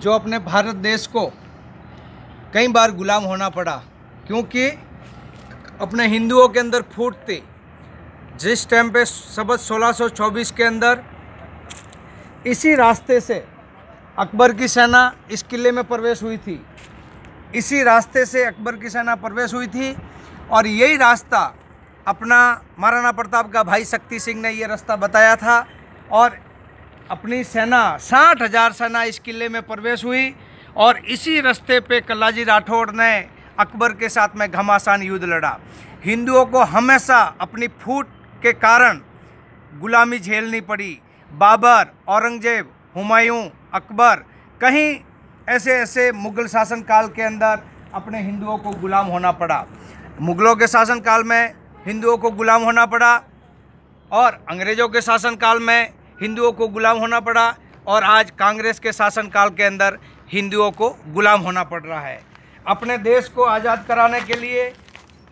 जो अपने भारत देश को कई बार गुलाम होना पड़ा, क्योंकि अपने हिंदुओं के अंदर फूट थी। जिस टाइम पे संवत 1624 के अंदर इसी रास्ते से अकबर की सेना इस किले में प्रवेश हुई थी, इसी रास्ते से अकबर की सेना प्रवेश हुई थी और यही रास्ता अपना महाराणा प्रताप का भाई शक्ति सिंह ने ये रास्ता बताया था और अपनी सेना 60,000 सेना इस किले में प्रवेश हुई और इसी रास्ते पे कल्लाजी राठौड़ ने अकबर के साथ में घमासान युद्ध लड़ा। हिंदुओं को हमेशा अपनी फूट के कारण गुलामी झेलनी पड़ी। बाबर, औरंगजेब, हुमायूं, अकबर, कहीं ऐसे मुग़ल शासनकाल के अंदर अपने हिंदुओं को गुलाम होना पड़ा। मुग़लों के शासनकाल में हिंदुओं को गुलाम होना पड़ा और अंग्रेज़ों के शासनकाल में हिंदुओं को गुलाम होना पड़ा और आज कांग्रेस के शासनकाल के अंदर हिंदुओं को गुलाम होना पड़ रहा है। अपने देश को आज़ाद कराने के लिए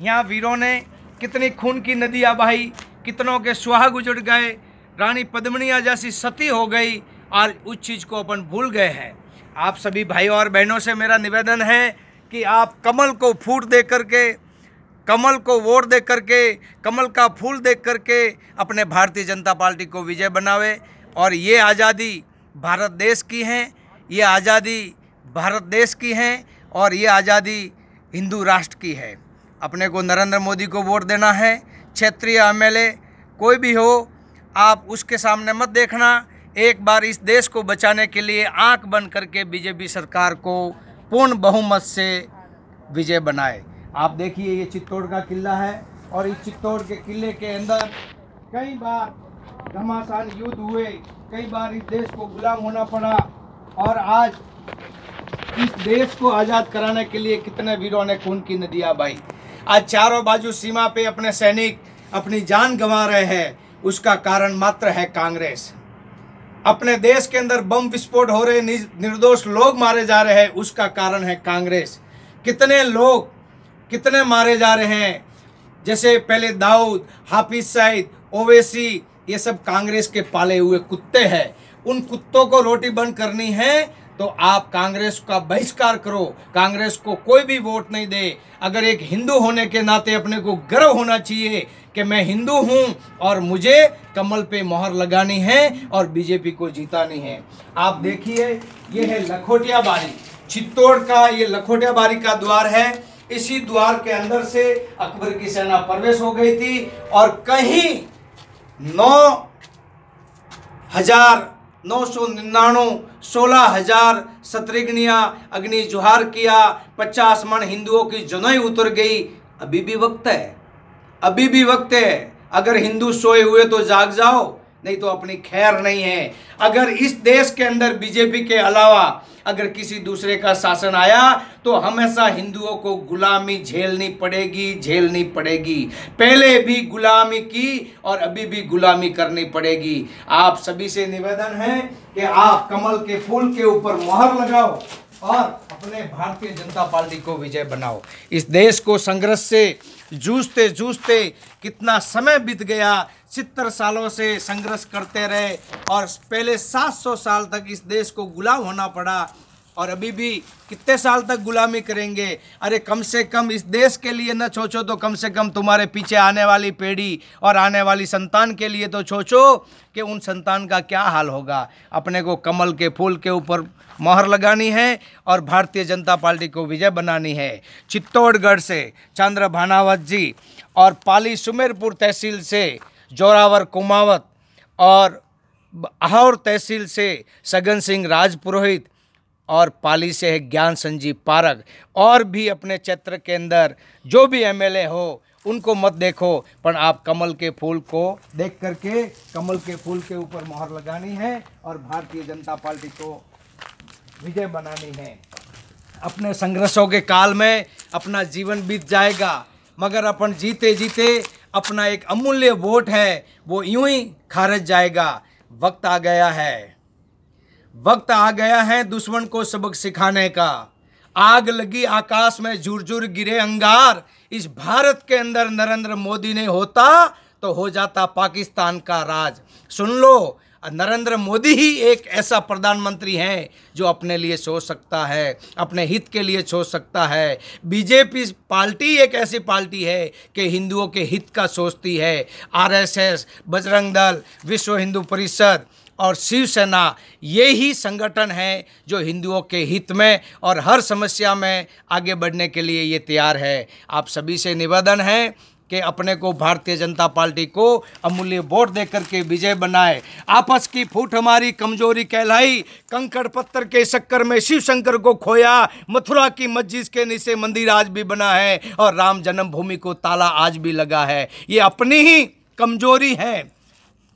यहाँ वीरों ने कितनी खून की नदियाँ बहाई, कितनों के सुहाग उजड़ गए, रानी पद्मिनिया जैसी सती हो गई। आज उस चीज़ को अपन भूल गए हैं। आप सभी भाइयों और बहनों से मेरा निवेदन है कि आप कमल को फूट दे करके, कमल को वोट दे करके, कमल का फूल देख करके अपने भारतीय जनता पार्टी को विजय बनावे। और ये आज़ादी भारत देश की है, ये आज़ादी भारत देश की है और ये आज़ादी हिंदू राष्ट्र की है। अपने को नरेंद्र मोदी को वोट देना है। क्षेत्रीय एमएलए कोई भी हो, आप उसके सामने मत देखना। एक बार इस देश को बचाने के लिए आंख बंद करके बीजेपी सरकार को पूर्ण बहुमत से विजय बनाए। आप देखिए, ये चित्तौड़ का किला है और इस चित्तौड़ के किले के अंदर कई बार घमासान युद्ध हुए, कई बार इस देश को गुलाम होना पड़ा और आज इस देश को आज़ाद कराने के लिए कितने वीरों ने खून की नदियाँ बहाई। आज चारों बाजू सीमा पे अपने सैनिक अपनी जान गंवा रहे हैं, उसका कारण मात्र है कांग्रेस। अपने देश के अंदर बम विस्फोट हो रहे, निर्दोष लोग मारे जा रहे हैं, उसका कारण है कांग्रेस। कितने लोग कितने मारे जा रहे हैं, जैसे पहले दाऊद, हाफिज सईद, ओवैसी, ये सब कांग्रेस के पाले हुए कुत्ते हैं। उन कुत्तों को रोटी बंद करनी है तो आप कांग्रेस का बहिष्कार करो, कांग्रेस को कोई भी वोट नहीं दे। अगर एक हिंदू होने के नाते अपने को गर्व होना चाहिए कि मैं हिंदू हूं और मुझे कमल पे मोहर लगानी है और बीजेपी को जीतानी है। आप देखिए, ये है लखोटिया बारी, चित्तौड़ का ये लखोटिया बारी का द्वार है। इसी द्वार के अंदर से अकबर की सेना प्रवेश हो गई थी और कहीं 9,999 16,000 शतृघ्निया अग्नि जुहार किया, 50 मन हिंदुओं की जनोई उतर गई। अभी भी वक्त है, अभी भी वक्त है। अगर हिंदू सोए हुए तो जाग जाओ, नहीं तो अपनी खैर नहीं है। अगर इस देश के अंदर बीजेपी के अलावा अगर किसी दूसरे का शासन आया तो हमेशा हिंदुओं को गुलामी झेलनी पड़ेगी। पहले भी गुलामी की और अभी भी गुलामी करनी पड़ेगी। आप सभी से निवेदन है कि आप कमल के फूल के ऊपर मोहर लगाओ और अपने भारतीय जनता पार्टी को विजय बनाओ। इस देश को संघर्ष से जूझते जूझते कितना समय बीत गया, 70 सालों से संघर्ष करते रहे और पहले 700 साल तक इस देश को गुलाम होना पड़ा और अभी भी कितने साल तक गुलामी करेंगे। अरे कम से कम इस देश के लिए न सोचो तो कम से कम तुम्हारे पीछे आने वाली पीढ़ी और आने वाली संतान के लिए तो सोचो कि उन संतान का क्या हाल होगा। अपने को कमल के फूल के ऊपर मोहर लगानी है और भारतीय जनता पार्टी को विजय बनानी है। चित्तौड़गढ़ से चंद्र भानावत जी और पाली सुमेरपुर तहसील से जोरावर कुमावत और आहोर तहसील से सगन सिंह राजपुरोहित और पाली से है ज्ञान संजीव पारग। और भी अपने क्षेत्र के अंदर जो भी एमएलए हो उनको मत देखो, पर आप कमल के फूल को देख करके कमल के फूल के ऊपर मोहर लगानी है और भारतीय जनता पार्टी को विजय बनानी है। अपने संघर्षों के काल में अपना जीवन बीत जाएगा, मगर अपन जीते जीते अपना एक अमूल्य वोट है वो यूं ही खारिज जाएगा। वक्त आ गया है, वक्त आ गया है दुश्मन को सबक सिखाने का। आग लगी आकाश में झुरझुर गिरे अंगार। इस भारत के अंदर नरेंद्र मोदी नहीं होता तो हो जाता पाकिस्तान का राज। सुन लो, नरेंद्र मोदी ही एक ऐसा प्रधानमंत्री हैं जो अपने लिए सोच सकता है, अपने हित के लिए सोच सकता है। बीजेपी पार्टी एक ऐसी पार्टी है कि हिंदुओं के हित का सोचती है। आरएसएस, बजरंग दल, विश्व हिंदू परिषद और शिवसेना ये ही संगठन है जो हिंदुओं के हित में और हर समस्या में आगे बढ़ने के लिए ये तैयार है। आप सभी से निवेदन है कि अपने को भारतीय जनता पार्टी को अमूल्य वोट देकर के विजय बनाए। आपस की फूट हमारी कमजोरी कहलाई, कंकड़ पत्थर के शक्कर में शिव शंकर को खोया, मथुरा की मस्जिद के नीचे मंदिर आज भी बना है और राम जन्मभूमि को ताला आज भी लगा है। ये अपनी ही कमजोरी है,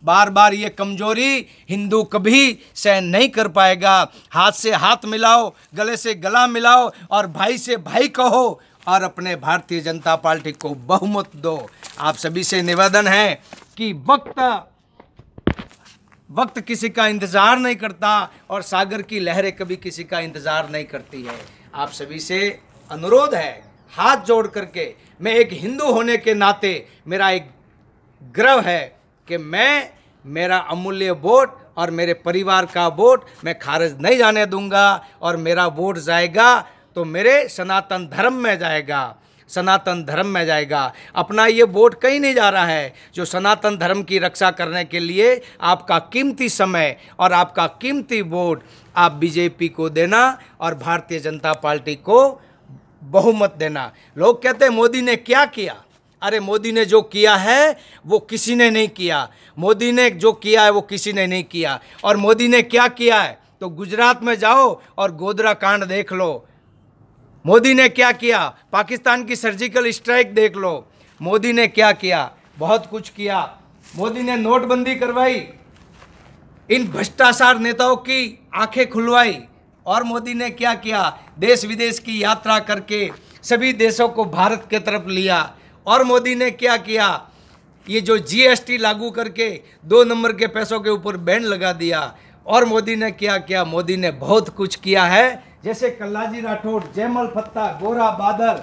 बार बार ये कमजोरी हिंदू कभी सहन नहीं कर पाएगा। हाथ से हाथ मिलाओ, गले से गला मिलाओ और भाई से भाई कहो और अपने भारतीय जनता पार्टी को बहुमत दो। आप सभी से निवेदन है कि वक्त किसी का इंतज़ार नहीं करता और सागर की लहरें कभी किसी का इंतज़ार नहीं करती है। आप सभी से अनुरोध है, हाथ जोड़ करके, मैं एक हिंदू होने के नाते मेरा एक गर्व है कि मैं मेरा अमूल्य वोट और मेरे परिवार का वोट मैं खारिज नहीं जाने दूंगा और मेरा वोट जाएगा तो मेरे सनातन धर्म में जाएगा, सनातन धर्म में जाएगा। अपना ये वोट कहीं नहीं जा रहा है। जो सनातन धर्म की रक्षा करने के लिए आपका कीमती समय और आपका कीमती वोट आप बीजेपी को देना और भारतीय जनता पार्टी को बहुमत देना। लोग कहते हैं मोदी ने क्या किया? अरे मोदी ने जो किया है वो किसी ने नहीं किया। मोदी ने जो किया है वो किसी ने नहीं किया। और मोदी ने क्या किया है तो गुजरात में जाओ और गोधरा कांड देख लो। मोदी ने क्या किया, पाकिस्तान की सर्जिकल स्ट्राइक देख लो। मोदी ने क्या किया, बहुत कुछ किया। मोदी ने नोटबंदी करवाई, इन भ्रष्टाचार नेताओं की आंखें खुलवाई। और मोदी ने क्या किया, देश विदेश की यात्रा करके सभी देशों को भारत की तरफ लिया। और मोदी ने क्या किया, ये जो जीएसटी लागू करके 2 नंबर के पैसों के ऊपर बैन लगा दिया। और मोदी ने क्या किया, मोदी ने बहुत कुछ किया है। जैसे कल्लाजी राठौड़, जयमल फत्ता, गोरा बादल,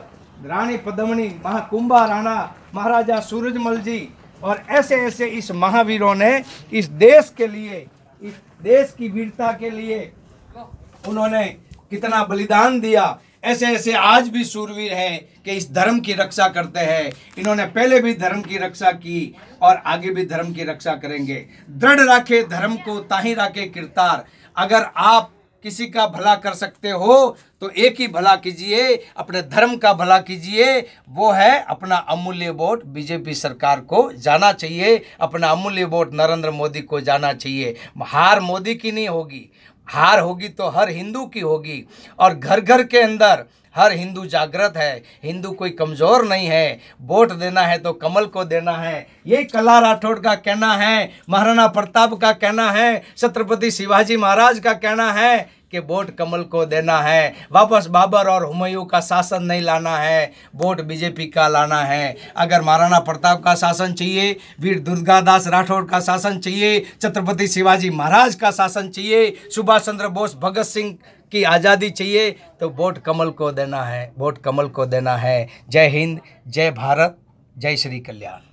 रानी पद्मिनी, महाकुंभा राणा, महाराजा सूरजमल जी और ऐसे ऐसे इस महावीरों ने इस देश के लिए, इस देश की वीरता के लिए उन्होंने कितना बलिदान दिया। ऐसे ऐसे आज भी शूरवीर हैं कि इस धर्म की रक्षा करते हैं। इन्होंने पहले भी धर्म की रक्षा की और आगे भी धर्म की रक्षा करेंगे। दृढ़ राखे धर्म को ताहि राखे किरतार। अगर आप किसी का भला कर सकते हो तो एक ही भला कीजिए, अपने धर्म का भला कीजिए। वो है अपना अमूल्य वोट बीजेपी सरकार को जाना चाहिए, अपना अमूल्य वोट नरेंद्र मोदी को जाना चाहिए। हार मोदी की नहीं होगी, हार होगी तो हर हिंदू की होगी। और घर घर के अंदर हर हिंदू जागृत है, हिंदू कोई कमज़ोर नहीं है। वोट देना है तो कमल को देना है। ये कला राठौड़ का कहना है, महाराणा प्रताप का कहना है, छत्रपति शिवाजी महाराज का कहना है कि वोट कमल को देना है। वापस बाबर और हुमायूं का शासन नहीं लाना है, वोट बीजेपी का लाना है। अगर महाराणा प्रताप का शासन चाहिए, वीर दुर्गादास राठौड़ का शासन चाहिए, छत्रपति शिवाजी महाराज का शासन चाहिए, सुभाष चंद्र बोस, भगत सिंह की आज़ादी चाहिए तो वोट कमल को देना है, वोट कमल को देना है। जय हिंद, जय भारत, जय श्री कल्याण।